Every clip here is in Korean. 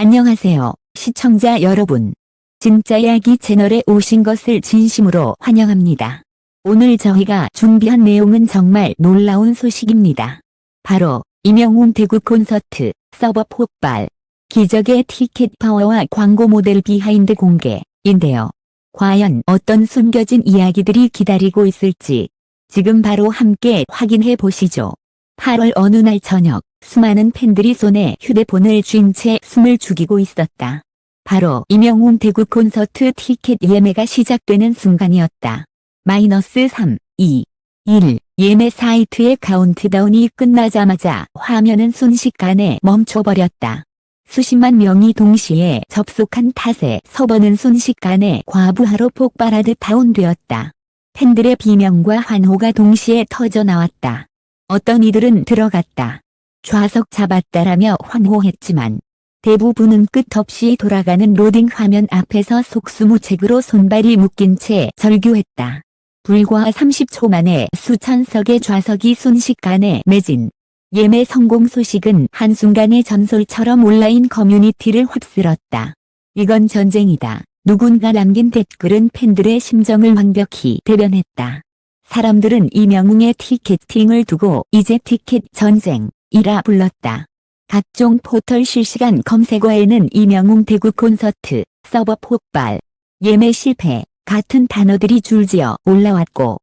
안녕하세요, 시청자 여러분. 진짜 이야기 채널에 오신 것을 진심으로 환영합니다. 오늘 저희가 준비한 내용은 정말 놀라운 소식입니다. 바로 임영웅 대구 콘서트 서버 폭발, 기적의 티켓 파워와 광고 모델 비하인드 공개인데요. 과연 어떤 숨겨진 이야기들이 기다리고 있을지 지금 바로 함께 확인해 보시죠. 8월 어느 날 저녁, 수많은 팬들이 손에 휴대폰을 쥔 채 숨을 죽이고 있었다. 바로 임영웅 대구 콘서트 티켓 예매가 시작되는 순간이었다. -3, 2, 1 예매 사이트의 카운트다운이 끝나자마자 화면은 순식간에 멈춰버렸다. 수십만 명이 동시에 접속한 탓에 서버는 순식간에 과부하로 폭발하듯 다운되었다. 팬들의 비명과 환호가 동시에 터져나왔다. 어떤 이들은 들어갔다, 좌석 잡았다라며 환호했지만 대부분은 끝없이 돌아가는 로딩 화면 앞에서 속수무책으로 손발이 묶인 채 절규했다. 불과 30초 만에 수천 석의 좌석이 순식간에 매진. 예매 성공 소식은 한순간에 전설처럼 온라인 커뮤니티를 휩쓸었다. 이건 전쟁이다. 누군가 남긴 댓글은 팬들의 심정을 완벽히 대변했다. 사람들은 임영웅의 티켓팅을 두고 이제 티켓 전쟁이라 불렀다. 각종 포털 실시간 검색어에는 임영웅 대구 콘서트 서버 폭발, 예매 실패 같은 단어들이 줄지어 올라왔고,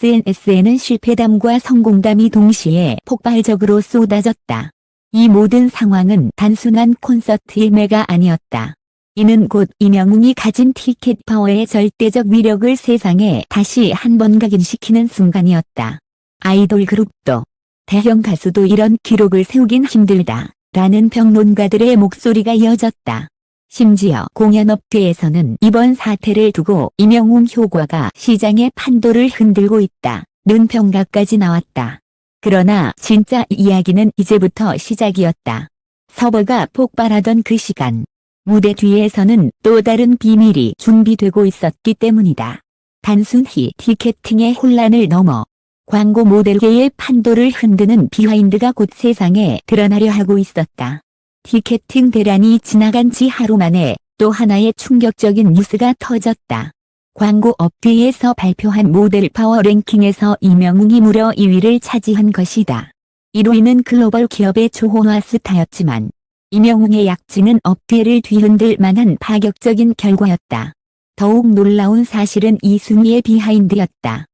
SNS에는 실패담과 성공담이 동시에 폭발적으로 쏟아졌다. 이 모든 상황은 단순한 콘서트 예매가 아니었다. 이는 곧 임영웅이 가진 티켓 파워의 절대적 위력을 세상에 다시 한번 각인시키는 순간이었다. 아이돌 그룹도, 대형 가수도 이런 기록을 세우긴 힘들다 라는 평론가들의 목소리가 이어졌다. 심지어 공연업계에서는 이번 사태를 두고 임영웅 효과가 시장의 판도를 흔들고 있다는 평가까지 나왔다. 그러나 진짜 이야기는 이제부터 시작이었다. 서버가 폭발하던 그 시간, 무대 뒤에서는 또 다른 비밀이 준비되고 있었기 때문이다. 단순히 티켓팅의 혼란을 넘어 광고 모델계의 판도를 흔드는 비하인드가 곧 세상에 드러나려 하고 있었다. 티켓팅 대란이 지나간 지 하루 만에 또 하나의 충격적인 뉴스가 터졌다. 광고 업계에서 발표한 모델 파워 랭킹에서 임영웅이 무려 2위를 차지한 것이다. 1위는 글로벌 기업의 조호화 스타였지만 임영웅의 약진은 업계를 뒤흔들 만한 파격적인 결과였다. 더욱 놀라운 사실은 이 순위의 비하인드였다.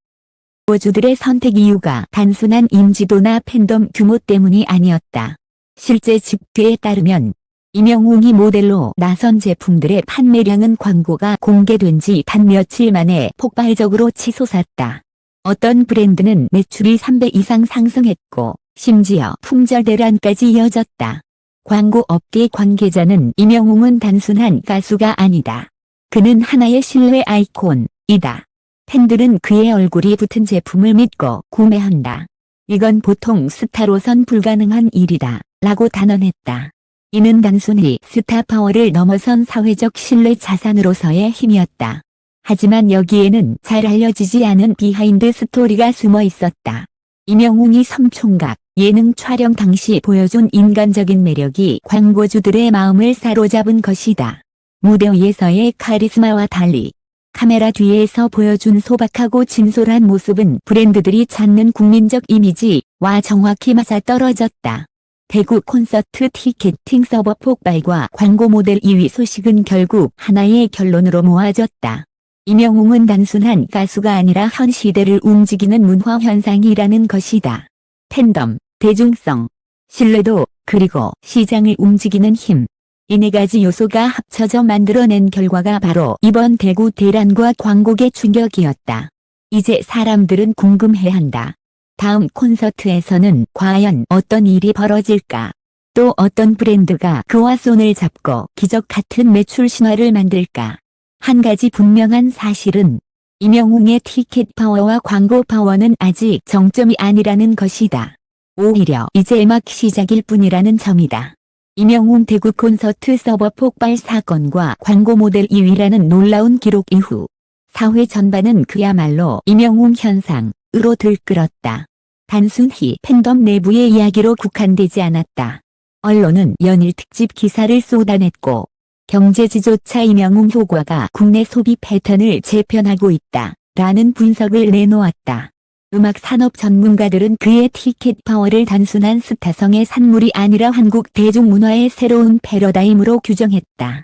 광고주들의 선택 이유가 단순한 인지도나 팬덤 규모 때문이 아니었다. 실제 집계에 따르면 임영웅이 모델로 나선 제품들의 판매량은 광고가 공개된 지 단 며칠 만에 폭발적으로 치솟았다. 어떤 브랜드는 매출이 3배 이상 상승했고 심지어 품절 대란까지 이어졌다. 광고 업계 관계자는 임영웅은 단순한 가수가 아니다. 그는 하나의 신뢰 아이콘이다. 팬들은 그의 얼굴이 붙은 제품을 믿고 구매한다. 이건 보통 스타로선 불가능한 일이다 라고 단언했다. 이는 단순히 스타 파워를 넘어선 사회적 신뢰 자산으로서의 힘이었다. 하지만 여기에는 잘 알려지지 않은 비하인드 스토리가 숨어 있었다. 임영웅이 섬총각 예능 촬영 당시 보여준 인간적인 매력이 광고주들의 마음을 사로잡은 것이다. 무대 위에서의 카리스마와 달리 카메라 뒤에서 보여준 소박하고 진솔한 모습은 브랜드들이 찾는 국민적 이미지와 정확히 맞아떨어졌다. 대구 콘서트 티켓팅 서버 폭발과 광고 모델 2위 소식은 결국 하나의 결론으로 모아졌다. 임영웅은 단순한 가수가 아니라 현 시대를 움직이는 문화 현상이라는 것이다. 팬덤, 대중성, 신뢰도, 그리고 시장을 움직이는 힘. 이 네 가지 요소가 합쳐져 만들어낸 결과가 바로 이번 대구 대란과 광고계 충격이었다. 이제 사람들은 궁금해한다. 다음 콘서트에서는 과연 어떤 일이 벌어질까? 또 어떤 브랜드가 그와 손을 잡고 기적 같은 매출 신화를 만들까? 한 가지 분명한 사실은 임영웅의 티켓 파워와 광고 파워는 아직 정점이 아니라는 것이다. 오히려 이제 막 시작일 뿐이라는 점이다. 임영웅 대구 콘서트 서버 폭발 사건과 광고 모델 2위라는 놀라운 기록 이후 사회 전반은 그야말로 임영웅 현상으로 들끓었다. 단순히 팬덤 내부의 이야기로 국한되지 않았다. 언론은 연일 특집 기사를 쏟아냈고 경제지조차 이명웅 효과가 국내 소비 패턴을 재편하고 있다 라는 분석을 내놓았다. 음악 산업 전문가들은 그의 티켓 파워를 단순한 스타성의 산물이 아니라 한국 대중문화의 새로운 패러다임으로 규정했다.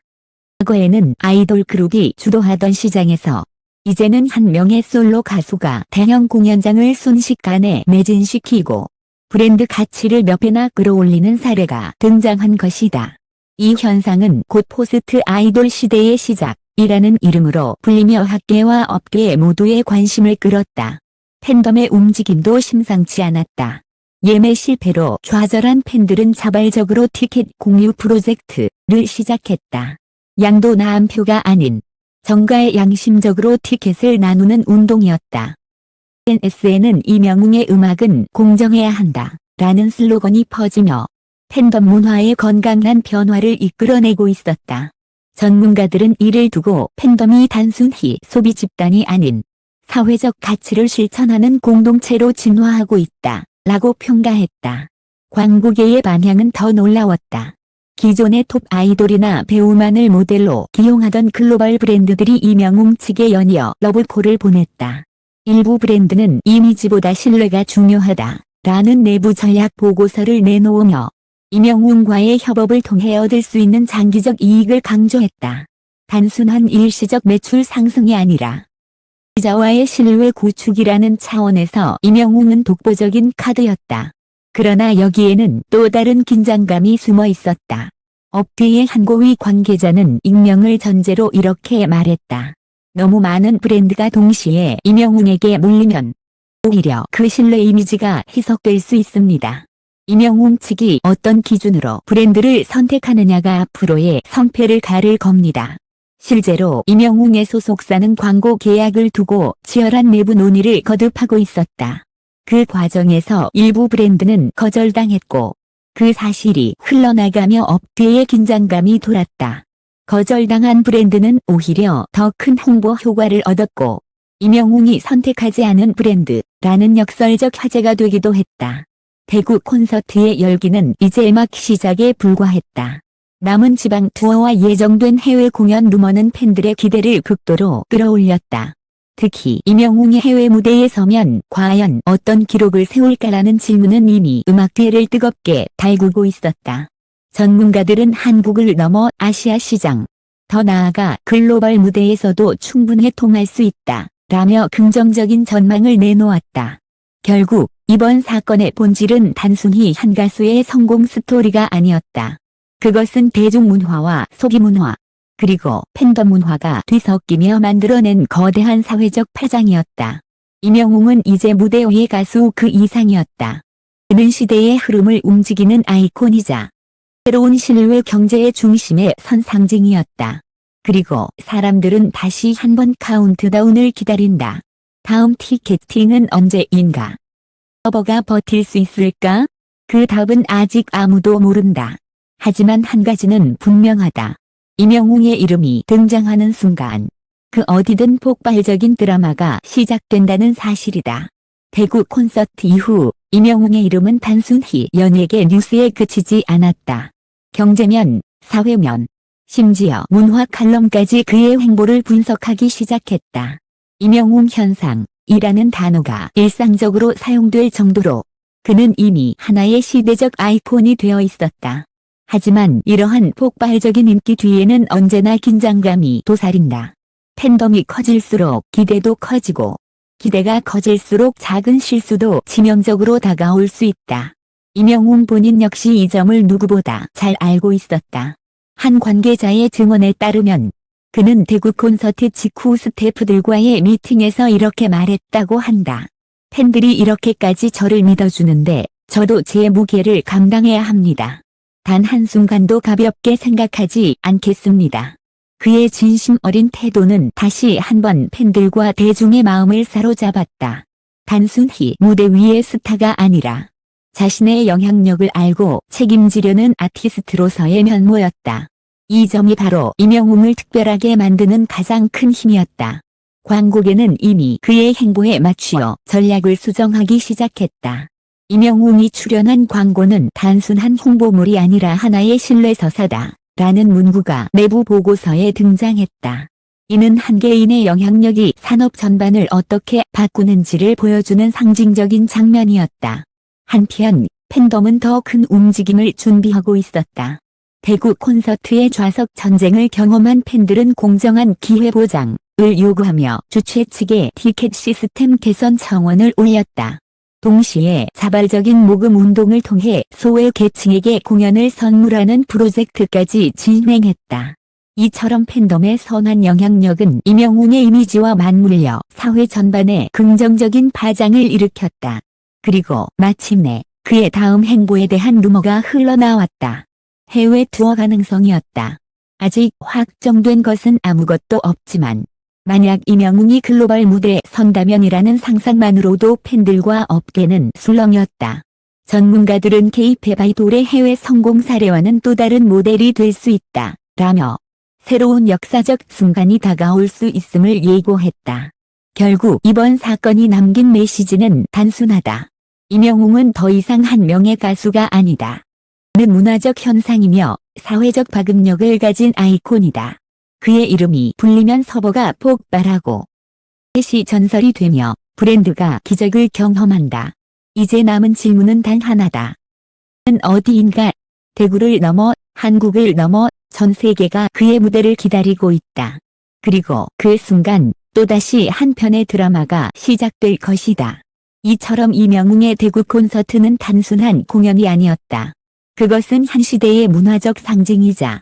과거에는 아이돌 그룹이 주도하던 시장에서 이제는 한 명의 솔로 가수가 대형 공연장을 순식간에 매진시키고 브랜드 가치를 몇 배나 끌어올리는 사례가 등장한 것이다. 이 현상은 곧 포스트 아이돌 시대의 시작이라는 이름으로 불리며 학계와 업계 모두의 관심을 끌었다. 팬덤의 움직임도 심상치 않았다. 예매 실패로 좌절한 팬들은 자발적으로 티켓 공유 프로젝트를 시작했다. 양도 나음표가 아닌 정가에 양심적으로 티켓을 나누는 운동이었다. SNS에는 이명웅의 음악은 공정해야 한다 라는 슬로건이 퍼지며 팬덤 문화의 건강한 변화를 이끌어내고 있었다. 전문가들은 이를 두고 팬덤이 단순히 소비 집단이 아닌 사회적 가치를 실천하는 공동체로 진화하고 있다 라고 평가했다. 광고계의 반향은 더 놀라웠다. 기존의 톱 아이돌이나 배우만을 모델로 기용하던 글로벌 브랜드들이 이명웅 측에 연이어 러브콜을 보냈다. 일부 브랜드는 이미지보다 신뢰가 중요하다 라는 내부 전략 보고서를 내놓으며 이명웅과의 협업을 통해 얻을 수 있는 장기적 이익을 강조했다. 단순한 일시적 매출 상승이 아니라 소비자와의 신뢰 구축이라는 차원에서 이명웅은 독보적인 카드였다. 그러나 여기에는 또 다른 긴장감이 숨어 있었다. 업계의 한 고위 관계자는 익명을 전제로 이렇게 말했다. 너무 많은 브랜드가 동시에 이명웅에게 몰리면 오히려 그 신뢰 이미지가 희석될 수 있습니다. 이명웅 측이 어떤 기준으로 브랜드를 선택하느냐가 앞으로의 성패를 가를 겁니다. 실제로 이명웅의 소속사는 광고 계약을 두고 치열한 내부 논의를 거듭하고 있었다. 그 과정에서 일부 브랜드는 거절당했고 그 사실이 흘러나가며 업계에 긴장감이 돌았다. 거절당한 브랜드는 오히려 더 큰 홍보 효과를 얻었고 이명웅이 선택하지 않은 브랜드라는 역설적 화제가 되기도 했다. 대구 콘서트의 열기는 이제 막 시작에 불과했다. 남은 지방 투어와 예정된 해외 공연 루머는 팬들의 기대를 극도로 끌어올렸다. 특히 이명웅이 해외 무대에 서면 과연 어떤 기록을 세울까라는 질문은 이미 음악계를 뜨겁게 달구고 있었다. 전문가들은 한국을 넘어 아시아 시장, 더 나아가 글로벌 무대에서도 충분히 통할 수 있다 라며 긍정적인 전망을 내놓았다. 결국 이번 사건의 본질은 단순히 한 가수의 성공 스토리가 아니었다. 그것은 대중문화와 소비문화, 그리고 팬덤 문화가 뒤섞이며 만들어낸 거대한 사회적 파장이었다. 이명웅은 이제 무대 위의 가수 그 이상이었다. 그는 시대의 흐름을 움직이는 아이콘이자 새로운 신뢰 경제의 중심에 선 상징이었다. 그리고 사람들은 다시 한번 카운트다운을 기다린다. 다음 티켓팅은 언제인가? 서버가 버틸 수 있을까? 그 답은 아직 아무도 모른다. 하지만 한 가지는 분명하다. 이명웅의 이름이 등장하는 순간 그 어디든 폭발적인 드라마가 시작된다는 사실이다. 대구 콘서트 이후 이명웅의 이름은 단순히 연예계 뉴스에 그치지 않았다. 경제면, 사회면, 심지어 문화 칼럼까지 그의 행보를 분석하기 시작했다. 이명웅 현상이라는 단어가 일상적으로 사용될 정도로 그는 이미 하나의 시대적 아이콘이 되어 있었다. 하지만 이러한 폭발적인 인기 뒤에는 언제나 긴장감이 도사린다. 팬덤이 커질수록 기대도 커지고 기대가 커질수록 작은 실수도 치명적으로 다가올 수 있다. 이명웅 본인 역시 이 점을 누구보다 잘 알고 있었다. 한 관계자의 증언에 따르면 그는 대구 콘서트 직후 스태프들과의 미팅에서 이렇게 말했다고 한다. 팬들이 이렇게까지 저를 믿어주는데 저도 제 무게를 감당해야 합니다. 단 한순간도 가볍게 생각하지 않겠습니다. 그의 진심 어린 태도는 다시 한번 팬들과 대중의 마음을 사로잡았다. 단순히 무대 위의 스타가 아니라 자신의 영향력을 알고 책임지려는 아티스트로서의 면모였다. 이 점이 바로 이명웅을 특별하게 만드는 가장 큰 힘이었다. 광고계는 이미 그의 행보에 맞추어 전략을 수정하기 시작했다. 임영웅이 출연한 광고는 단순한 홍보물이 아니라 하나의 신뢰서사다 라는 문구가 내부 보고서에 등장했다. 이는 한 개인의 영향력이 산업 전반을 어떻게 바꾸는지를 보여주는 상징적인 장면이었다. 한편 팬덤은 더 큰 움직임을 준비하고 있었다. 대구 콘서트의 좌석 전쟁을 경험한 팬들은 공정한 기회 보장을 요구하며 주최 측에 티켓 시스템 개선 청원을 올렸다. 동시에 자발적인 모금 운동을 통해 소외 계층에게 공연을 선물하는 프로젝트까지 진행했다. 이처럼 팬덤의 선한 영향력은 임영웅의 이미지와 맞물려 사회 전반에 긍정적인 파장을 일으켰다. 그리고 마침내 그의 다음 행보에 대한 루머가 흘러나왔다. 해외 투어 가능성이었다. 아직 확정된 것은 아무것도 없지만 만약 임영웅이 글로벌 무대에 선다면이라는 상상만으로도 팬들과 업계는 술렁였다. 전문가들은 K-팝 아이돌의 해외 성공 사례와는 또 다른 모델이 될 수 있다 라며 새로운 역사적 순간이 다가올 수 있음을 예고했다. 결국 이번 사건이 남긴 메시지는 단순하다. 임영웅은 더 이상 한 명의 가수가 아니다. 는 문화적 현상이며 사회적 파급력을 가진 아이콘이다. 그의 이름이 불리면 서버가 폭발하고 시 전설이 되며 브랜드가 기적을 경험한다. 이제 남은 질문은 단 하나다. 는 어디인가? 대구를 넘어 한국을 넘어 전 세계가 그의 무대를 기다리고 있다. 그리고 그 순간 또다시 한 편의 드라마가 시작될 것이다. 이처럼 임영웅의 대구 콘서트는 단순한 공연이 아니었다. 그것은 한 시대의 문화적 상징이자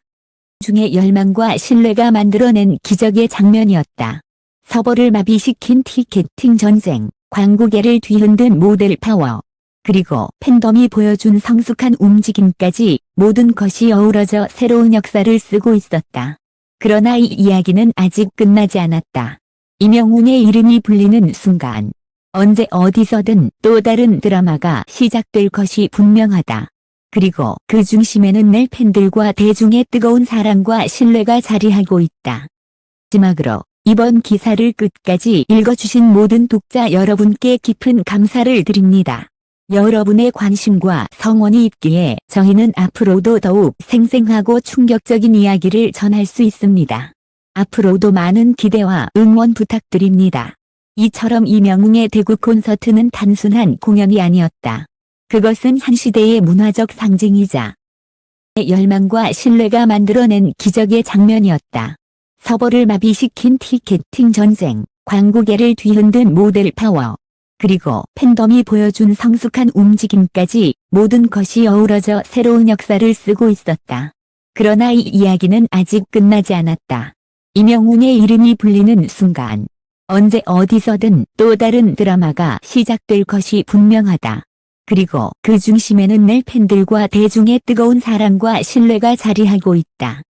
중의 열망과 신뢰가 만들어낸 기적의 장면이었다. 서버를 마비시킨 티켓팅 전쟁, 광고계를 뒤흔든 모델 파워, 그리고 팬덤이 보여준 성숙한 움직임까지 모든 것이 어우러져 새로운 역사를 쓰고 있었다. 그러나 이 이야기는 아직 끝나지 않았다. 임영웅의 이름이 불리는 순간 언제 어디서든 또 다른 드라마가 시작될 것이 분명하다. 그리고 그 중심에는 늘 팬들과 대중의 뜨거운 사랑과 신뢰가 자리하고 있다. 마지막으로 이번 기사를 끝까지 읽어주신 모든 독자 여러분께 깊은 감사를 드립니다. 여러분의 관심과 성원이 있기에 저희는 앞으로도 더욱 생생하고 충격적인 이야기를 전할 수 있습니다. 앞으로도 많은 기대와 응원 부탁드립니다. 이처럼 임영웅의 대구 콘서트는 단순한 공연이 아니었다. 그것은 한 시대의 문화적 상징이자 열망과 신뢰가 만들어낸 기적의 장면이었다. 서버를 마비시킨 티켓팅 전쟁, 광고계를 뒤흔든 모델 파워, 그리고 팬덤이 보여준 성숙한 움직임까지 모든 것이 어우러져 새로운 역사를 쓰고 있었다. 그러나 이 이야기는 아직 끝나지 않았다. 임영웅의 이름이 불리는 순간 언제 어디서든 또 다른 드라마가 시작될 것이 분명하다. 그리고 그 중심에는 늘 팬들과 대중의 뜨거운 사랑과 신뢰가 자리하고 있다.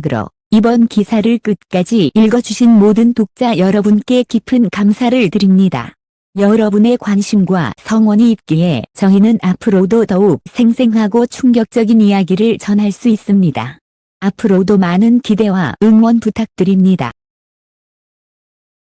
그러 이번 기사를 끝까지 읽어주신 모든 독자 여러분께 깊은 감사를 드립니다. 여러분의 관심과 성원이 있기에 저희는 앞으로도 더욱 생생하고 충격적인 이야기를 전할 수 있습니다. 앞으로도 많은 기대와 응원 부탁드립니다.